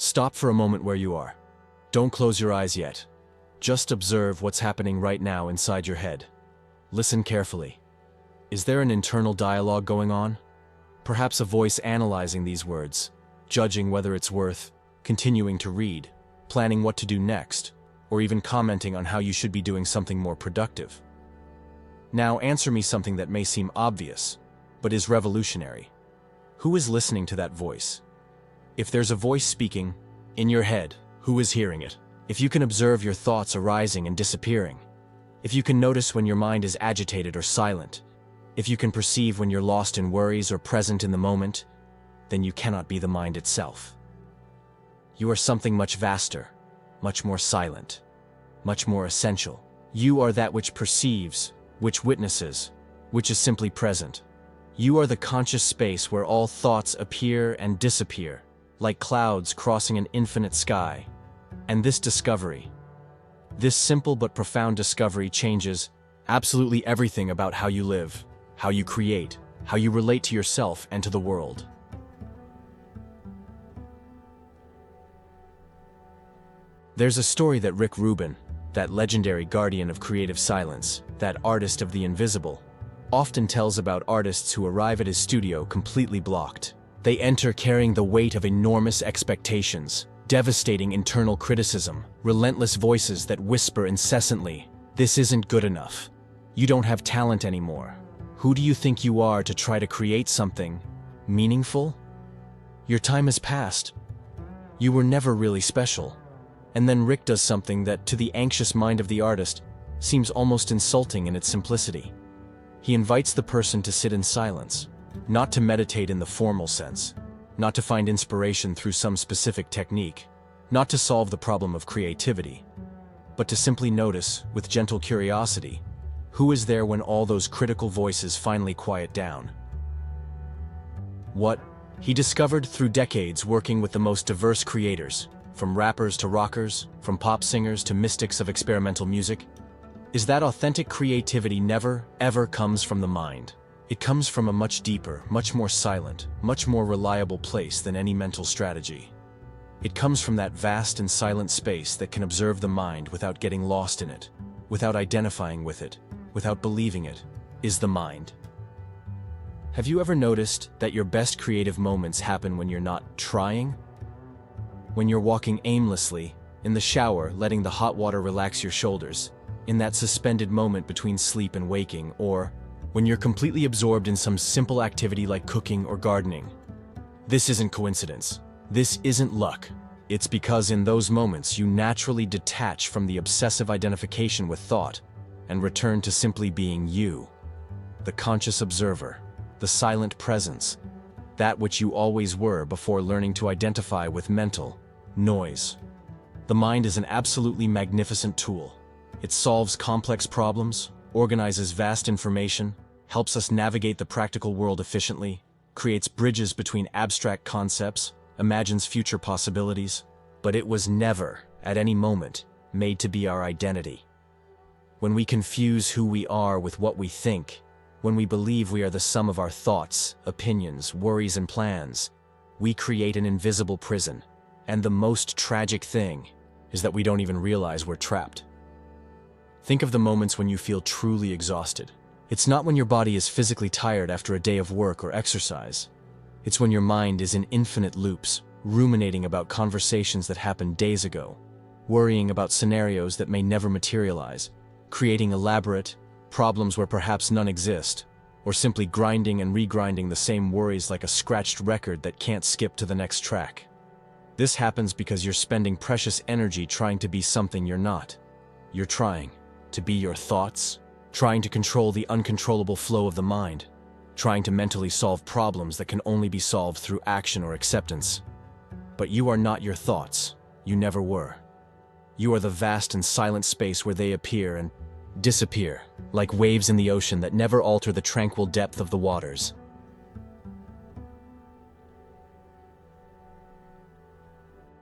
Stop for a moment where you are. Don't close your eyes yet. Just observe what's happening right now inside your head. Listen carefully. Is there an internal dialogue going on? Perhaps a voice analyzing these words, judging whether it's worth continuing to read, planning what to do next, or even commenting on how you should be doing something more productive. Now answer me something that may seem obvious, but is revolutionary. Who is listening to that voice? If there's a voice speaking in your head, who is hearing it? If you can observe your thoughts arising and disappearing, if you can notice when your mind is agitated or silent, if you can perceive when you're lost in worries or present in the moment, then you cannot be the mind itself. You are something much vaster, much more silent, much more essential. You are that which perceives, which witnesses, which is simply present. You are the conscious space where all thoughts appear and disappear, like clouds crossing an infinite sky. And this discovery, this simple but profound discovery changes absolutely everything about how you live, how you create, how you relate to yourself and to the world. There's a story that Rick Rubin, that legendary guardian of creative silence, that artist of the invisible, often tells about artists who arrive at his studio completely blocked. They enter carrying the weight of enormous expectations, devastating internal criticism, relentless voices that whisper incessantly, "This isn't good enough. You don't have talent anymore. Who do you think you are to try to create something meaningful? Your time has passed. You were never really special." And then Rick does something that, to the anxious mind of the artist, seems almost insulting in its simplicity. He invites the person to sit in silence, not to meditate in the formal sense, not to find inspiration through some specific technique, not to solve the problem of creativity, but to simply notice, with gentle curiosity, who is there when all those critical voices finally quiet down. What he discovered through decades working with the most diverse creators, from rappers to rockers, from pop singers to mystics of experimental music, is that authentic creativity never, ever comes from the mind. It comes from a much deeper, much more silent, much more reliable place than any mental strategy. It comes from that vast and silent space that can observe the mind without getting lost in it, without identifying with it, without believing it, is the mind. Have you ever noticed that your best creative moments happen when you're not trying? When you're walking aimlessly, in the shower, letting the hot water relax your shoulders, in that suspended moment between sleep and waking, or when you're completely absorbed in some simple activity like cooking or gardening. This isn't coincidence. This isn't luck. It's because in those moments you naturally detach from the obsessive identification with thought and return to simply being you, the conscious observer, the silent presence, that which you always were before learning to identify with mental noise. The mind is an absolutely magnificent tool. It solves complex problems, organizes vast information, helps us navigate the practical world efficiently, creates bridges between abstract concepts, imagines future possibilities, but it was never, at any moment, made to be our identity. When we confuse who we are with what we think, when we believe we are the sum of our thoughts, opinions, worries, and plans, we create an invisible prison. And the most tragic thing is that we don't even realize we're trapped. Think of the moments when you feel truly exhausted. It's not when your body is physically tired after a day of work or exercise. It's when your mind is in infinite loops, ruminating about conversations that happened days ago, worrying about scenarios that may never materialize, creating elaborate problems where perhaps none exist, or simply grinding and regrinding the same worries like a scratched record that can't skip to the next track. This happens because you're spending precious energy trying to be something you're not. You're trying to be your thoughts, trying to control the uncontrollable flow of the mind, trying to mentally solve problems that can only be solved through action or acceptance. But you are not your thoughts. You never were. You are the vast and silent space where they appear and disappear, like waves in the ocean that never alter the tranquil depth of the waters.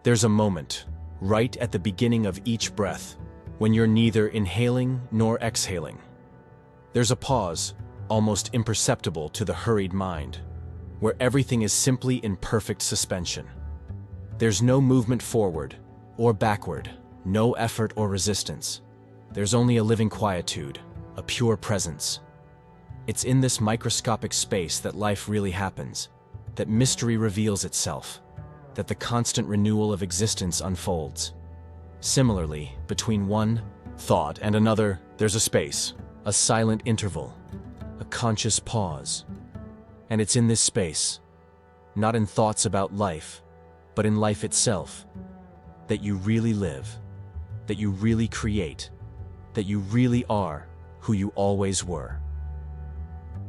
There's a moment, right at the beginning of each breath, when you're neither inhaling nor exhaling. There's a pause, almost imperceptible to the hurried mind, where everything is simply in perfect suspension. There's no movement forward or backward, no effort or resistance. There's only a living quietude, a pure presence. It's in this microscopic space that life really happens, that mystery reveals itself, that the constant renewal of existence unfolds. Similarly, between one thought and another, there's a space, a silent interval, a conscious pause. And it's in this space, not in thoughts about life, but in life itself, that you really live, that you really create, that you really are who you always were.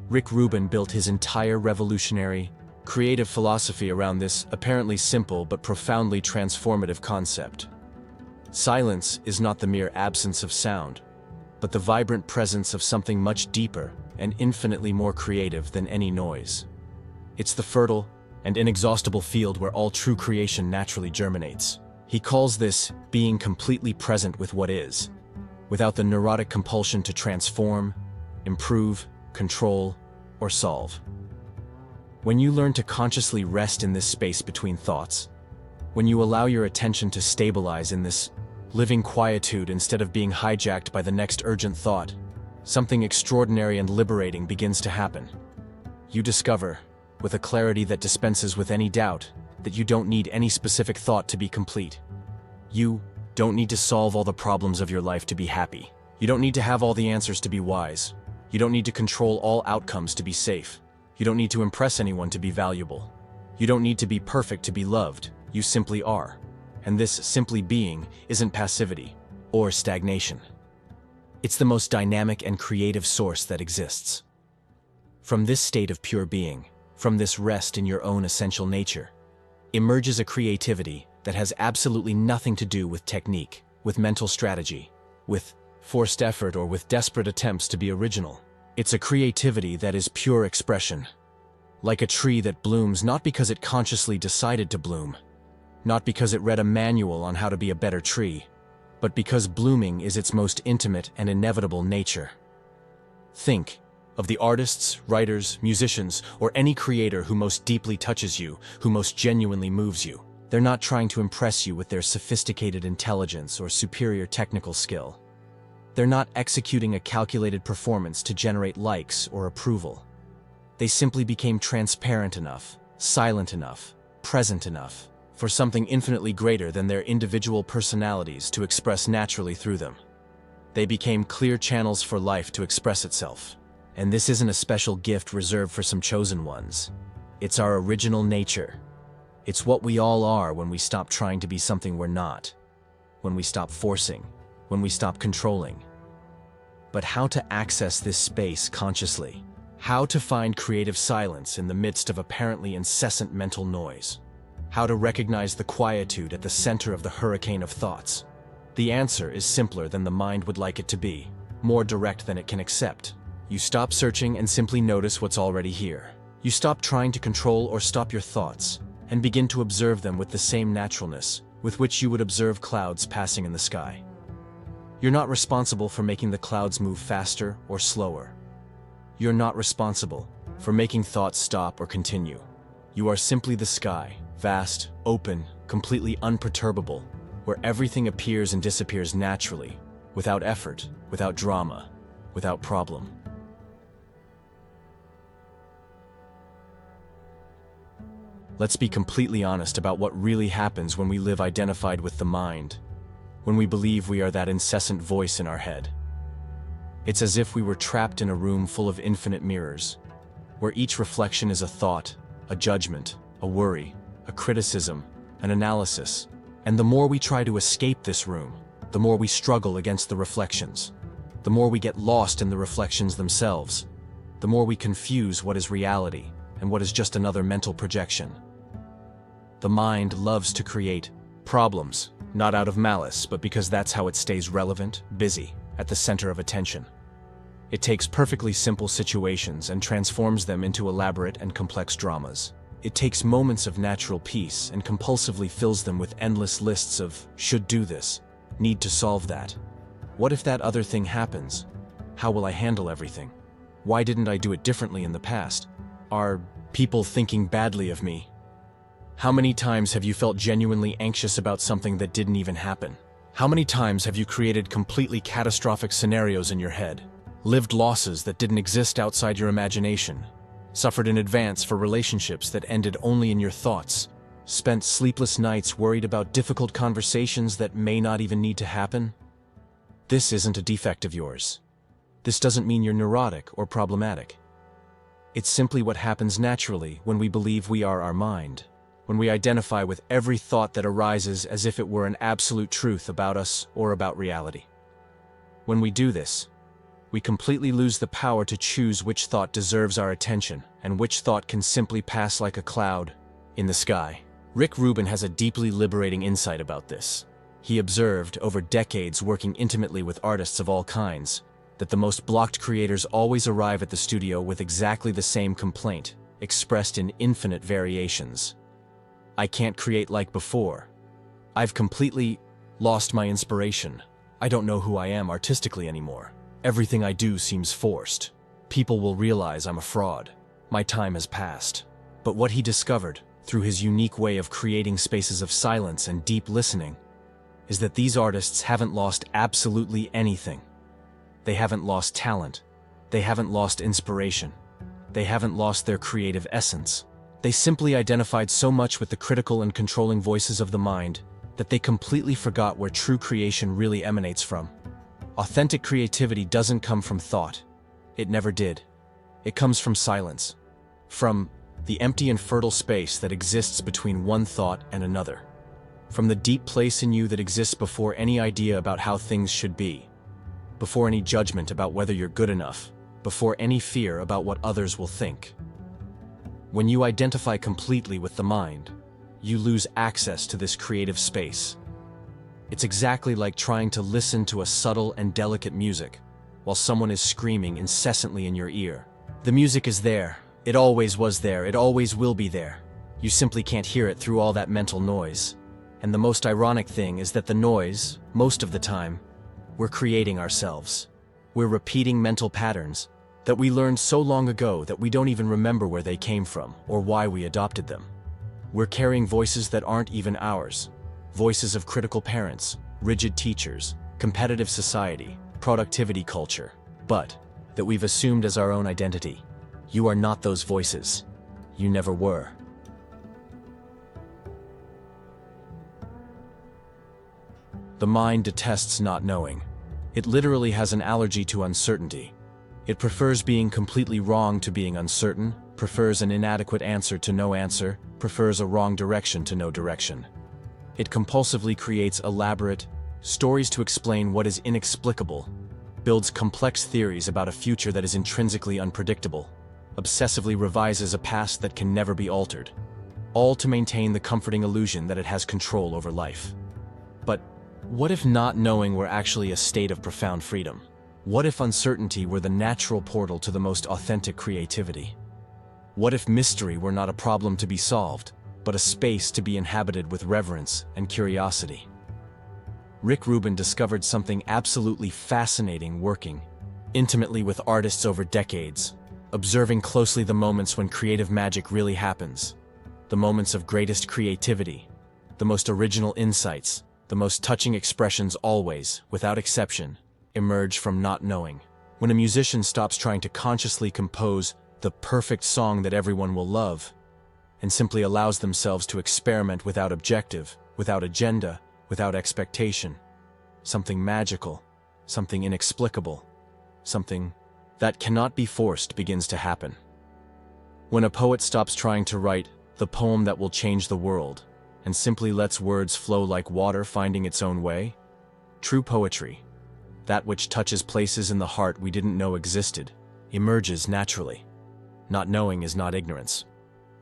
Rick Rubin built his entire revolutionary, creative philosophy around this apparently simple but profoundly transformative concept. Silence is not the mere absence of sound, but the vibrant presence of something much deeper and infinitely more creative than any noise. It's the fertile and inexhaustible field where all true creation naturally germinates. He calls this being completely present with what is, without the neurotic compulsion to transform, improve, control, or solve. When you learn to consciously rest in this space between thoughts, when you allow your attention to stabilize in this living quietude instead of being hijacked by the next urgent thought, something extraordinary and liberating begins to happen. You discover, with a clarity that dispenses with any doubt, that you don't need any specific thought to be complete. You don't need to solve all the problems of your life to be happy. You don't need to have all the answers to be wise. You don't need to control all outcomes to be safe. You don't need to impress anyone to be valuable. You don't need to be perfect to be loved. You simply are. And this simply being isn't passivity or stagnation. It's the most dynamic and creative source that exists. From this state of pure being, from this rest in your own essential nature, emerges a creativity that has absolutely nothing to do with technique, with mental strategy, with forced effort, or with desperate attempts to be original. It's a creativity that is pure expression. Like a tree that blooms not because it consciously decided to bloom, not because it read a manual on how to be a better tree, but because blooming is its most intimate and inevitable nature. Think of the artists, writers, musicians, or any creator who most deeply touches you, who most genuinely moves you. They're not trying to impress you with their sophisticated intelligence or superior technical skill. They're not executing a calculated performance to generate likes or approval. They simply became transparent enough, silent enough, present enough, for something infinitely greater than their individual personalities to express naturally through them. They became clear channels for life to express itself. And this isn't a special gift reserved for some chosen ones. It's our original nature. It's what we all are when we stop trying to be something we're not, when we stop forcing, when we stop controlling. But how to access this space consciously? How to find creative silence in the midst of apparently incessant mental noise? How to recognize the quietude at the center of the hurricane of thoughts? The answer is simpler than the mind would like it to be, more direct than it can accept. You stop searching and simply notice what's already here. You stop trying to control or stop your thoughts, and begin to observe them with the same naturalness with which you would observe clouds passing in the sky. You're not responsible for making the clouds move faster or slower. You're not responsible for making thoughts stop or continue. You are simply the sky, vast, open, completely unperturbable, where everything appears and disappears naturally, without effort, without drama, without problem. Let's be completely honest about what really happens when we live identified with the mind, when we believe we are that incessant voice in our head. It's as if we were trapped in a room full of infinite mirrors, where each reflection is a thought, a judgment, a worry, a criticism, an analysis. And the more we try to escape this room, the more we struggle against the reflections, the more we get lost in the reflections themselves, the more we confuse what is reality and what is just another mental projection. The mind loves to create problems, not out of malice, but because that's how it stays relevant, busy, at the center of attention. It takes perfectly simple situations and transforms them into elaborate and complex dramas. It takes moments of natural peace and compulsively fills them with endless lists of should do this, need to solve that. What if that other thing happens? How will I handle everything? Why didn't I do it differently in the past? Are people thinking badly of me? How many times have you felt genuinely anxious about something that didn't even happen? How many times have you created completely catastrophic scenarios in your head? Lived losses that didn't exist outside your imagination? Suffered in advance for relationships that ended only in your thoughts? Spent sleepless nights worried about difficult conversations that may not even need to happen? This isn't a defect of yours. This doesn't mean you're neurotic or problematic. It's simply what happens naturally when we believe we are our mind, when we identify with every thought that arises as if it were an absolute truth about us or about reality. When we do this, we completely lose the power to choose which thought deserves our attention and which thought can simply pass like a cloud in the sky. Rick Rubin has a deeply liberating insight about this. He observed, over decades working intimately with artists of all kinds, that the most blocked creators always arrive at the studio with exactly the same complaint, expressed in infinite variations. I can't create like before. I've completely lost my inspiration. I don't know who I am artistically anymore. Everything I do seems forced. People will realize I'm a fraud. My time has passed. But what he discovered, through his unique way of creating spaces of silence and deep listening, is that these artists haven't lost absolutely anything. They haven't lost talent. They haven't lost inspiration. They haven't lost their creative essence. They simply identified so much with the critical and controlling voices of the mind that they completely forgot where true creation really emanates from. Authentic creativity doesn't come from thought. It never did. It comes from silence. From the empty and fertile space that exists between one thought and another. From the deep place in you that exists before any idea about how things should be. Before any judgment about whether you're good enough, before any fear about what others will think. When you identify completely with the mind, you lose access to this creative space. It's exactly like trying to listen to a subtle and delicate music while someone is screaming incessantly in your ear. The music is there, it always was there, it always will be there. You simply can't hear it through all that mental noise. And the most ironic thing is that the noise, most of the time, we're creating ourselves. We're repeating mental patterns that we learned so long ago that we don't even remember where they came from or why we adopted them. We're carrying voices that aren't even ours. Voices of critical parents, rigid teachers, competitive society, productivity culture, but that we've assumed as our own identity. You are not those voices. You never were. The mind detests not knowing. It literally has an allergy to uncertainty. It prefers being completely wrong to being uncertain, prefers an inadequate answer to no answer, prefers a wrong direction to no direction. It compulsively creates elaborate stories to explain what is inexplicable, builds complex theories about a future that is intrinsically unpredictable, obsessively revises a past that can never be altered, all to maintain the comforting illusion that it has control over life. But what if not knowing were actually a state of profound freedom? What if uncertainty were the natural portal to the most authentic creativity? What if mystery were not a problem to be solved, but a space to be inhabited with reverence and curiosity? Rick Rubin discovered something absolutely fascinating working intimately with artists over decades, observing closely the moments when creative magic really happens, the moments of greatest creativity, the most original insights, the most touching expressions always, without exception, emerge from not knowing. When a musician stops trying to consciously compose the perfect song that everyone will love, and simply allows themselves to experiment without objective, without agenda, without expectation, something magical, something inexplicable, something that cannot be forced begins to happen. When a poet stops trying to write the poem that will change the world, and simply lets words flow like water finding its own way, true poetry, that which touches places in the heart we didn't know existed, emerges naturally. Not knowing is not ignorance.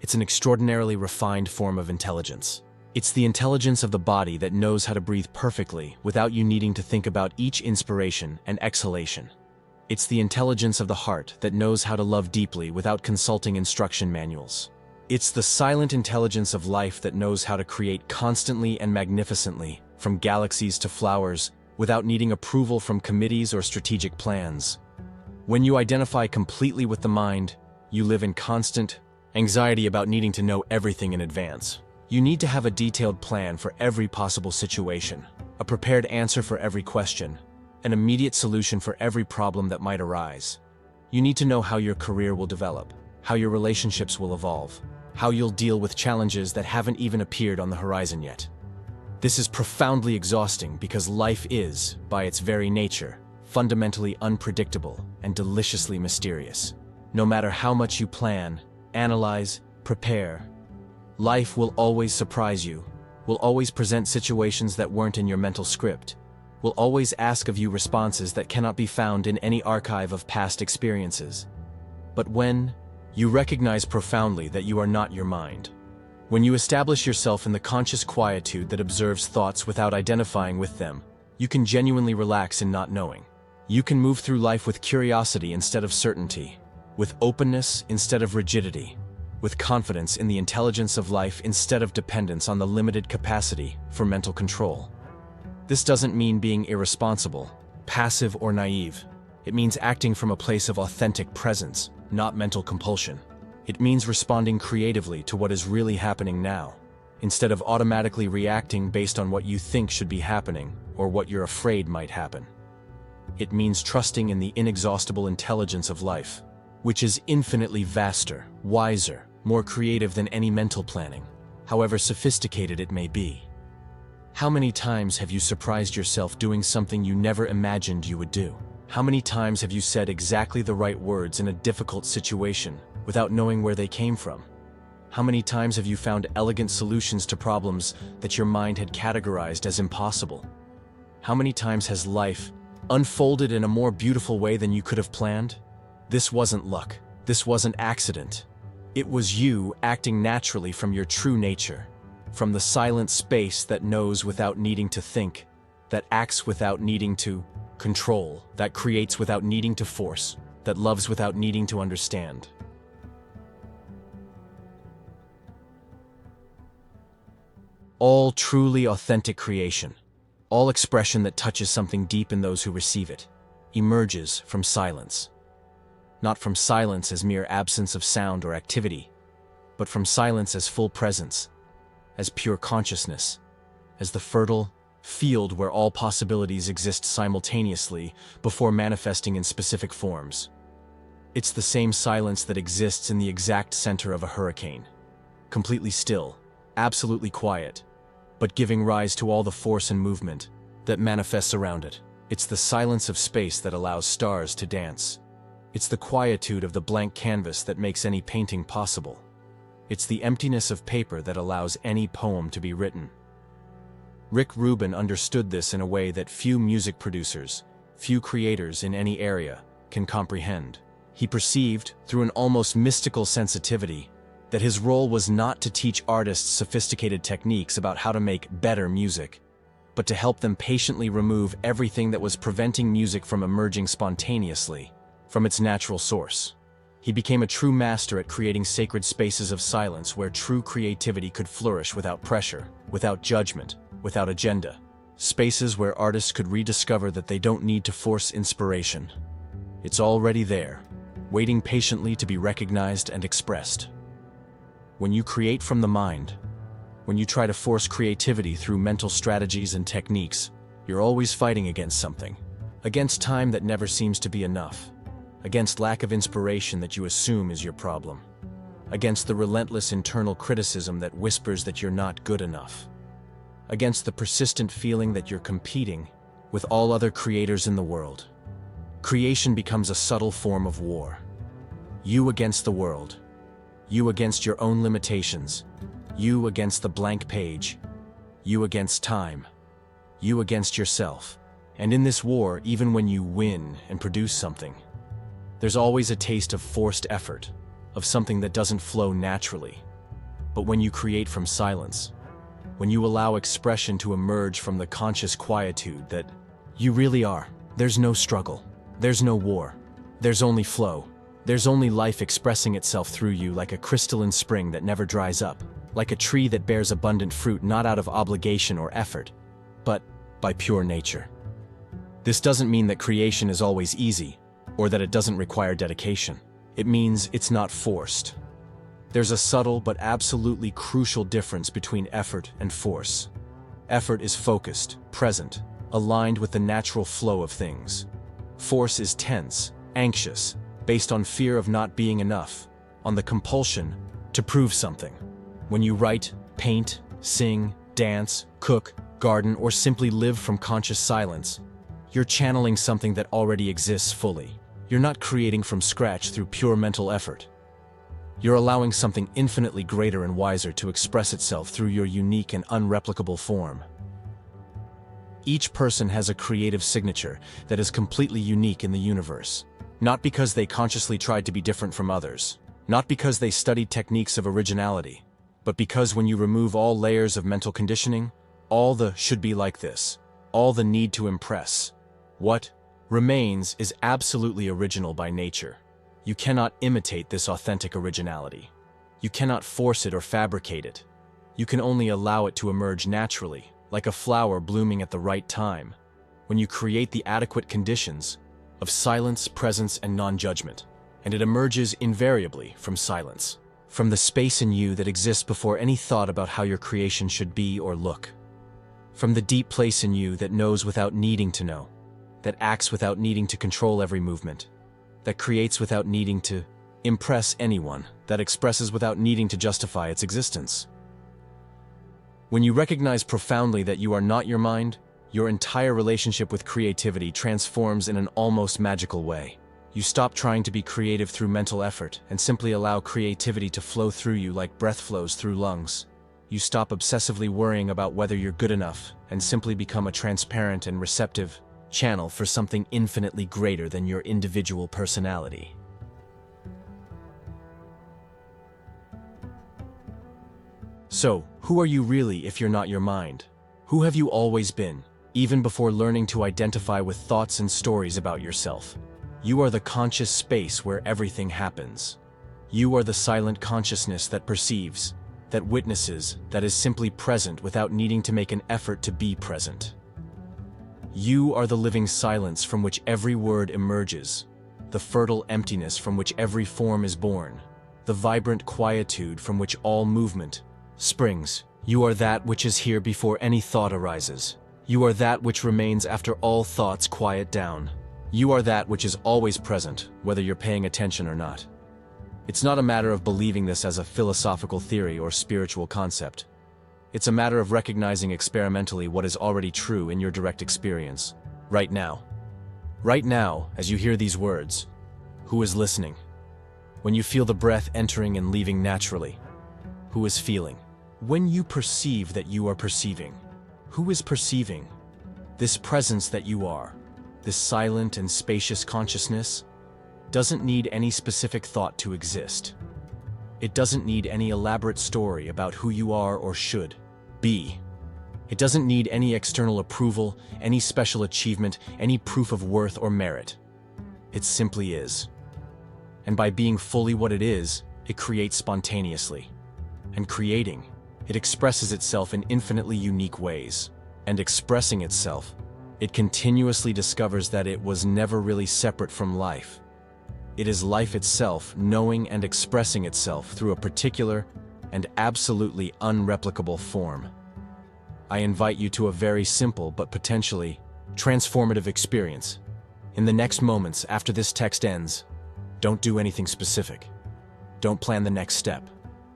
It's an extraordinarily refined form of intelligence. It's the intelligence of the body that knows how to breathe perfectly without you needing to think about each inspiration and exhalation. It's the intelligence of the heart that knows how to love deeply without consulting instruction manuals. It's the silent intelligence of life that knows how to create constantly and magnificently, from galaxies to flowers, without needing approval from committees or strategic plans. When you identify completely with the mind, you live in constant anxiety about needing to know everything in advance. You need to have a detailed plan for every possible situation, a prepared answer for every question, an immediate solution for every problem that might arise. You need to know how your career will develop, how your relationships will evolve, how you'll deal with challenges that haven't even appeared on the horizon yet. This is profoundly exhausting because life is, by its very nature, fundamentally unpredictable and deliciously mysterious. No matter how much you plan, analyze, prepare, life will always surprise you, will always present situations that weren't in your mental script, will always ask of you responses that cannot be found in any archive of past experiences. But when you recognize profoundly that you are not your mind, when you establish yourself in the conscious quietude that observes thoughts without identifying with them, you can genuinely relax in not knowing. You can move through life with curiosity instead of certainty, with openness instead of rigidity, with confidence in the intelligence of life instead of dependence on the limited capacity for mental control. This doesn't mean being irresponsible, passive, or naive. It means acting from a place of authentic presence, not mental compulsion. It means responding creatively to what is really happening now, instead of automatically reacting based on what you think should be happening or what you're afraid might happen. It means trusting in the inexhaustible intelligence of life, which is infinitely vaster, wiser, more creative than any mental planning, however sophisticated it may be. How many times have you surprised yourself doing something you never imagined you would do? How many times have you said exactly the right words in a difficult situation without knowing where they came from? How many times have you found elegant solutions to problems that your mind had categorized as impossible? How many times has life unfolded in a more beautiful way than you could have planned? This wasn't luck. This wasn't accident. It was you acting naturally from your true nature, from the silent space that knows without needing to think, that acts without needing to control, that creates without needing to force, that loves without needing to understand. All truly authentic creation, all expression that touches something deep in those who receive it, emerges from silence. Not from silence as mere absence of sound or activity, but from silence as full presence, as pure consciousness, as the fertile field where all possibilities exist simultaneously before manifesting in specific forms. It's the same silence that exists in the exact center of a hurricane, completely still, absolutely quiet, but giving rise to all the force and movement that manifests around it. It's the silence of space that allows stars to dance. It's the quietude of the blank canvas that makes any painting possible. It's the emptiness of paper that allows any poem to be written. Rick Rubin understood this in a way that few music producers, few creators in any area, can comprehend. He perceived, through an almost mystical sensitivity, that his role was not to teach artists sophisticated techniques about how to make better music, but to help them patiently remove everything that was preventing music from emerging spontaneously from its natural source. He became a true master at creating sacred spaces of silence where true creativity could flourish without pressure, without judgment, without agenda. Spaces where artists could rediscover that they don't need to force inspiration. It's already there, waiting patiently to be recognized and expressed. When you create from the mind, when you try to force creativity through mental strategies and techniques, you're always fighting against something. Against time that never seems to be enough. Against lack of inspiration that you assume is your problem. Against the relentless internal criticism that whispers that you're not good enough. Against the persistent feeling that you're competing with all other creators in the world. Creation becomes a subtle form of war. You against the world. You against your own limitations. You against the blank page. You against time. You against yourself. And in this war, even when you win and produce something, there's always a taste of forced effort, of something that doesn't flow naturally. But when you create from silence, when you allow expression to emerge from the conscious quietude that you really are, there's no struggle, there's no war, there's only flow, there's only life expressing itself through you like a crystalline spring that never dries up, like a tree that bears abundant fruit not out of obligation or effort, but by pure nature. This doesn't mean that creation is always easy, or that it doesn't require dedication. It means it's not forced. There's a subtle but absolutely crucial difference between effort and force. Effort is focused, present, aligned with the natural flow of things. Force is tense, anxious, based on fear of not being enough, on the compulsion to prove something. When you write, paint, sing, dance, cook, garden, or simply live from conscious silence, you're channeling something that already exists fully. You're not creating from scratch through pure mental effort. You're allowing something infinitely greater and wiser to express itself through your unique and unreplicable form. Each person has a creative signature that is completely unique in the universe. Not because they consciously tried to be different from others, not because they studied techniques of originality, but because when you remove all layers of mental conditioning, all the should be like this, all the need to impress, what remains is absolutely original by nature. You cannot imitate this authentic originality. You cannot force it or fabricate it. You can only allow it to emerge naturally, like a flower blooming at the right time, when you create the adequate conditions of silence, presence, and non-judgment. And it emerges invariably from silence, from the space in you that exists before any thought about how your creation should be or look. From the deep place in you that knows without needing to know, that acts without needing to control every movement, that creates without needing to impress anyone, that expresses without needing to justify its existence. When you recognize profoundly that you are not your mind, your entire relationship with creativity transforms in an almost magical way. You stop trying to be creative through mental effort and simply allow creativity to flow through you like breath flows through lungs. You stop obsessively worrying about whether you're good enough and simply become a transparent and receptive channel for something infinitely greater than your individual personality. So, who are you really if you're not your mind? Who have you always been, even before learning to identify with thoughts and stories about yourself? You are the conscious space where everything happens. You are the silent consciousness that perceives, that witnesses, that is simply present without needing to make an effort to be present. You are the living silence from which every word emerges, the fertile emptiness from which every form is born, the vibrant quietude from which all movement springs. You are that which is here before any thought arises. You are that which remains after all thoughts quiet down. You are that which is always present, whether you're paying attention or not. It's not a matter of believing this as a philosophical theory or spiritual concept. It's a matter of recognizing experimentally what is already true in your direct experience, right now. Right now, as you hear these words, who is listening? When you feel the breath entering and leaving naturally, who is feeling? When you perceive that you are perceiving, who is perceiving? This presence that you are, this silent and spacious consciousness, doesn't need any specific thought to exist. It doesn't need any elaborate story about who you are or should be. It doesn't need any external approval, any special achievement, any proof of worth or merit. It simply is. And by being fully what it is, it creates spontaneously. And creating, it expresses itself in infinitely unique ways. And expressing itself, it continuously discovers that it was never really separate from life. It is life itself knowing and expressing itself through a particular and absolutely unreplicable form. I invite you to a very simple but potentially transformative experience. In the next moments after this text ends, don't do anything specific. Don't plan the next step.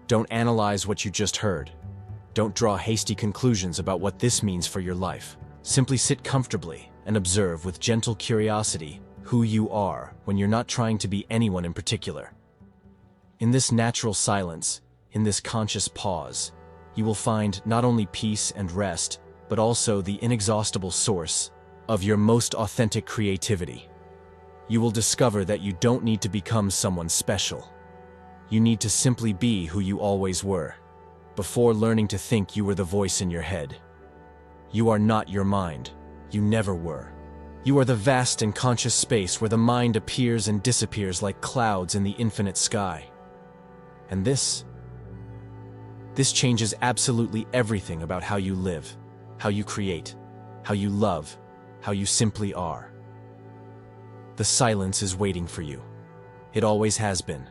Don't analyze what you just heard. Don't draw hasty conclusions about what this means for your life. Simply sit comfortably and observe with gentle curiosity who you are when you're not trying to be anyone in particular. In this natural silence, in this conscious pause, you will find not only peace and rest, but also the inexhaustible source of your most authentic creativity. You will discover that you don't need to become someone special. You need to simply be who you always were, before learning to think you were the voice in your head. You are not your mind. You never were. You are the vast and conscious space where the mind appears and disappears like clouds in the infinite sky. And this changes absolutely everything about how you live, how you create, how you love, how you simply are. The silence is waiting for you. It always has been.